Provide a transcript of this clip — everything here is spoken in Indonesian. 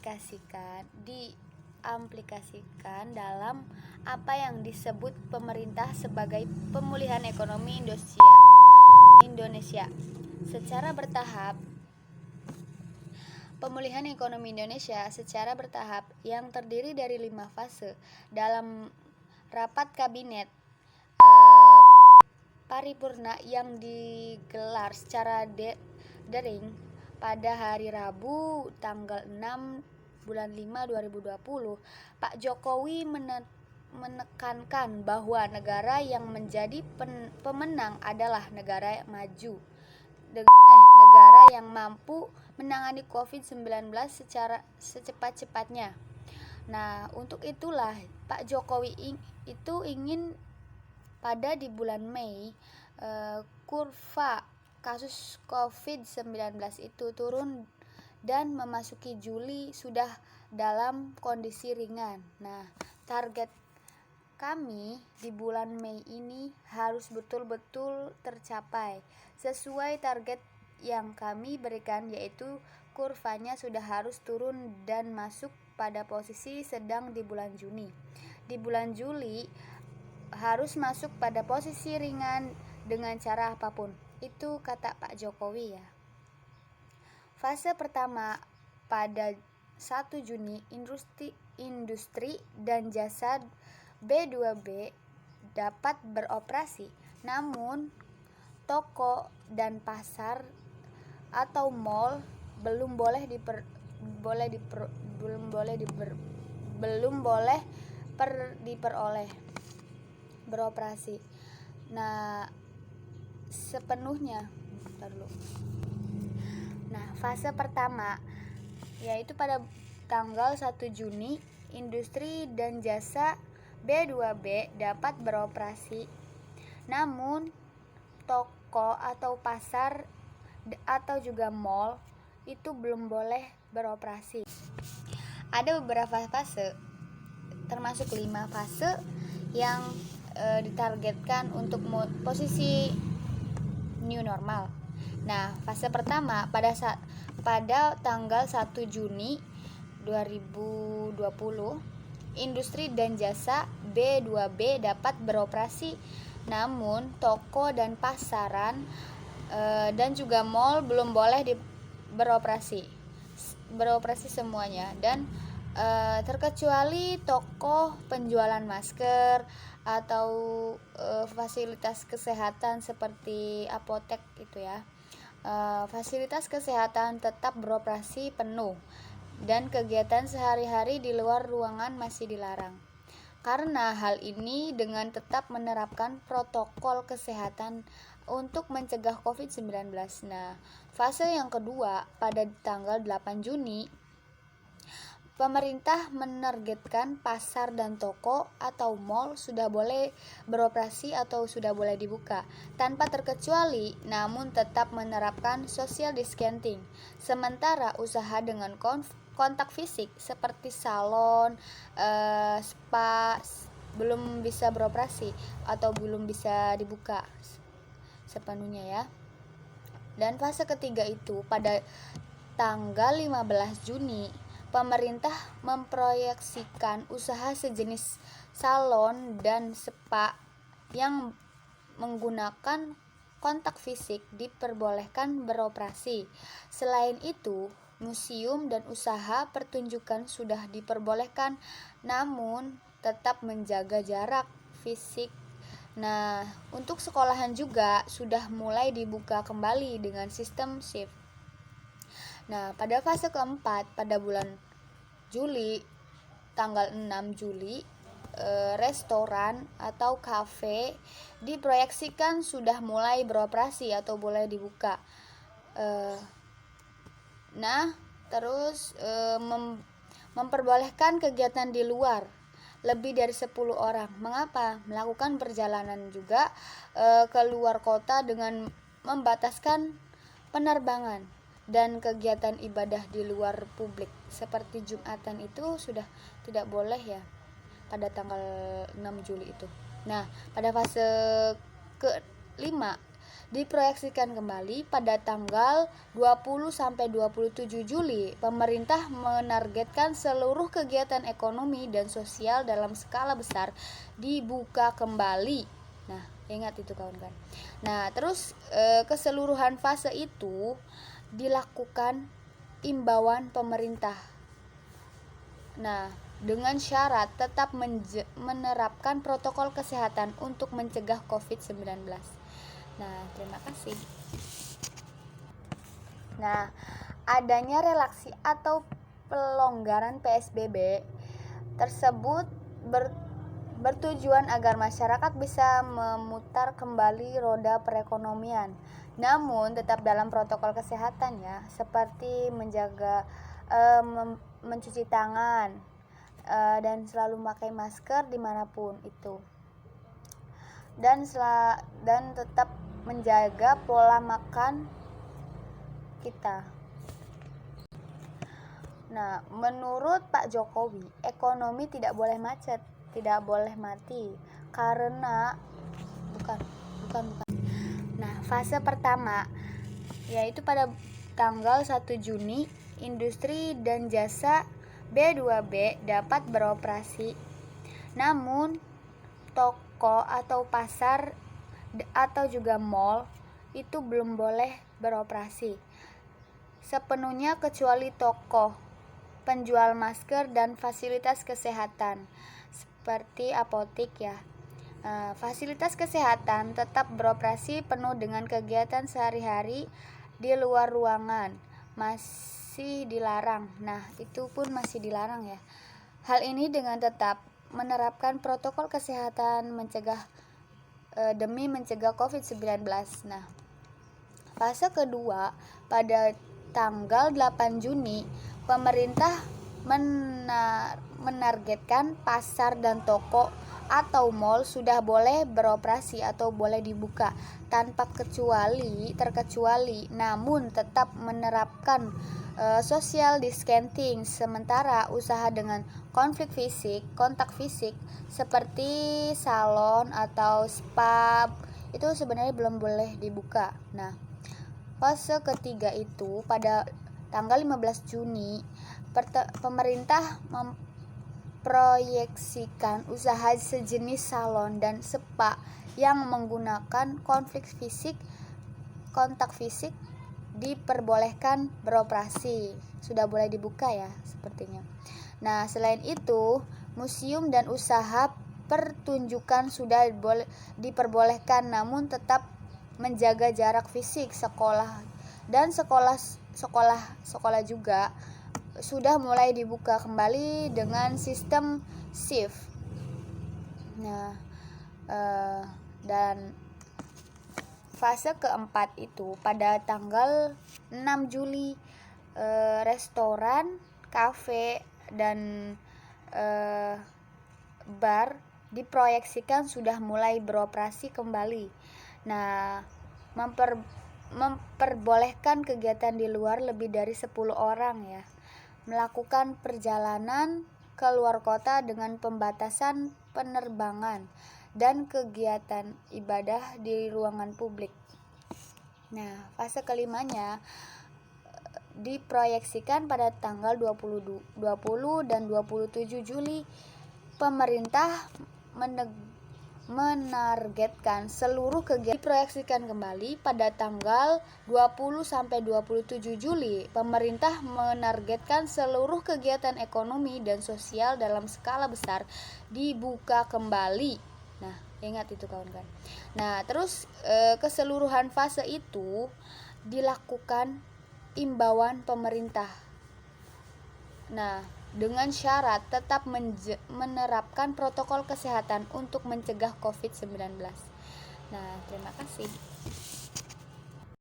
diaplikasikan dalam apa yang disebut pemerintah sebagai pemulihan ekonomi Indonesia secara bertahap. Pemulihan ekonomi Indonesia secara bertahap yang terdiri dari 5 fase dalam rapat kabinet paripurna yang digelar secara daring pada hari Rabu tanggal 6 bulan 5 2020. Pak Jokowi menekankan bahwa negara yang menjadi pemenang adalah negara maju, negara yang mampu menangani COVID-19 secara secepat-cepatnya. Nah, untuk itulah Pak Jokowi itu ingin pada di bulan Mei kurva kasus COVID-19 itu turun dan memasuki Juli sudah dalam kondisi ringan. Nah, target kami di bulan Mei ini harus betul-betul tercapai sesuai target yang kami berikan, yaitu kurvanya sudah harus turun dan masuk pada posisi sedang di bulan Juni. Di bulan Juli harus masuk pada posisi ringan dengan cara apapun. Itu kata Pak Jokowi ya. Fase pertama pada 1 Juni industri dan jasa B2B dapat beroperasi. Namun toko dan pasar atau mal belum boleh diperoleh beroperasi. Nah, sepenuhnya. Nah, fase pertama yaitu pada tanggal 1 Juni industri dan jasa B2B dapat beroperasi. Namun toko atau pasar atau juga mal itu belum boleh beroperasi. Ada beberapa fase, termasuk 5 fase yang ditargetkan untuk posisi new normal. Nah, fase pertama pada tanggal 1 Juni 2020 industri dan jasa B2B dapat beroperasi, namun toko dan pasaran dan juga mal belum boleh beroperasi semuanya, dan terkecuali toko penjualan masker atau fasilitas kesehatan seperti apotek itu ya. Fasilitas kesehatan tetap beroperasi penuh dan kegiatan sehari-hari di luar ruangan masih dilarang. Karena hal ini dengan tetap menerapkan protokol kesehatan untuk mencegah COVID-19. Nah, fase yang kedua pada tanggal 8 Juni pemerintah menargetkan pasar dan toko atau mal sudah boleh beroperasi atau sudah boleh dibuka tanpa terkecuali, namun tetap menerapkan social distancing. Sementara usaha dengan kontak fisik seperti salon, spa belum bisa beroperasi atau belum bisa dibuka sepenuhnya ya. Dan fase ketiga itu pada tanggal 15 Juni pemerintah memproyeksikan usaha sejenis salon dan spa yang menggunakan kontak fisik diperbolehkan beroperasi. Selain itu, museum dan usaha pertunjukan sudah diperbolehkan, namun tetap menjaga jarak fisik. Nah, untuk sekolahan juga sudah mulai dibuka kembali dengan sistem shift. Nah, pada fase keempat pada bulan Juli, tanggal 6 Juli, restoran atau kafe diproyeksikan sudah mulai beroperasi atau boleh dibuka. Memperbolehkan kegiatan di luar lebih dari 10 orang. Mengapa? Melakukan perjalanan juga ke luar kota dengan membataskan penerbangan dan kegiatan ibadah di luar publik seperti Jumatan itu sudah tidak boleh ya pada tanggal 6 Juli itu. Nah, pada fase ke-5 Diproyeksikan kembali pada tanggal 20 sampai 27 Juli, pemerintah menargetkan seluruh kegiatan ekonomi dan sosial dalam skala besar dibuka kembali. Nah, ingat itu kawan-kawan. Nah, terus keseluruhan fase itu dilakukan imbauan pemerintah. Nah, dengan syarat tetap menerapkan protokol kesehatan untuk mencegah COVID-19. Nah, terima kasih. Nah, adanya relaksi atau pelonggaran PSBB tersebut bertujuan agar masyarakat bisa memutar kembali roda perekonomian, namun tetap dalam protokol kesehatan ya, seperti menjaga mencuci tangan dan selalu memakai masker dimanapun itu, dan tetap menjaga pola makan kita. Nah, menurut Pak Jokowi, ekonomi tidak boleh macet, tidak boleh mati, karena bukan. Nah, fase pertama yaitu pada tanggal 1 Juni, industri dan jasa B2B dapat beroperasi. Namun, toko atau pasar atau juga mall itu belum boleh beroperasi sepenuhnya kecuali toko, penjual masker dan fasilitas kesehatan seperti apotik ya. Fasilitas kesehatan tetap beroperasi penuh dengan kegiatan sehari-hari di luar ruangan masih dilarang. Nah, itu pun masih dilarang ya. Hal ini dengan tetap menerapkan protokol kesehatan demi mencegah COVID-19. Nah, fase kedua pada tanggal 8 Juni, pemerintah menargetkan pasar dan toko atau mal sudah boleh beroperasi atau boleh dibuka tanpa terkecuali, namun tetap menerapkan social distancing. Sementara usaha dengan kontak fisik seperti salon atau spa itu sebenarnya belum boleh dibuka. Nah, fase ketiga itu pada tanggal 15 Juni, pemerintah memproyeksikan usaha sejenis salon dan spa yang menggunakan kontak fisik diperbolehkan beroperasi. Sudah boleh dibuka ya sepertinya. Nah, selain itu, museum dan usaha pertunjukan sudah diperbolehkan, namun tetap menjaga jarak fisik. Sekolah juga sudah mulai dibuka kembali dengan sistem shift. Nah, dan fase keempat itu pada tanggal 6 Juli, restoran, kafe, dan bar diproyeksikan sudah mulai beroperasi kembali. Nah, memperbolehkan kegiatan di luar lebih dari 10 orang ya. Melakukan perjalanan ke luar kota dengan pembatasan penerbangan dan kegiatan ibadah di ruangan publik. Nah, fase kelimanya diproyeksikan pada tanggal 20 dan 27 Juli. Pemerintah menargetkan seluruh kegiatan diproyeksikan kembali pada tanggal 20 sampai 27 Juli. Pemerintah menargetkan seluruh kegiatan ekonomi dan sosial dalam skala besar dibuka kembali. Nah, ingat itu kawan-kawan. Nah, terus keseluruhan fase itu dilakukan imbauan pemerintah. Nah, dengan syarat tetap menerapkan protokol kesehatan untuk mencegah COVID-19. Nah, terima kasih.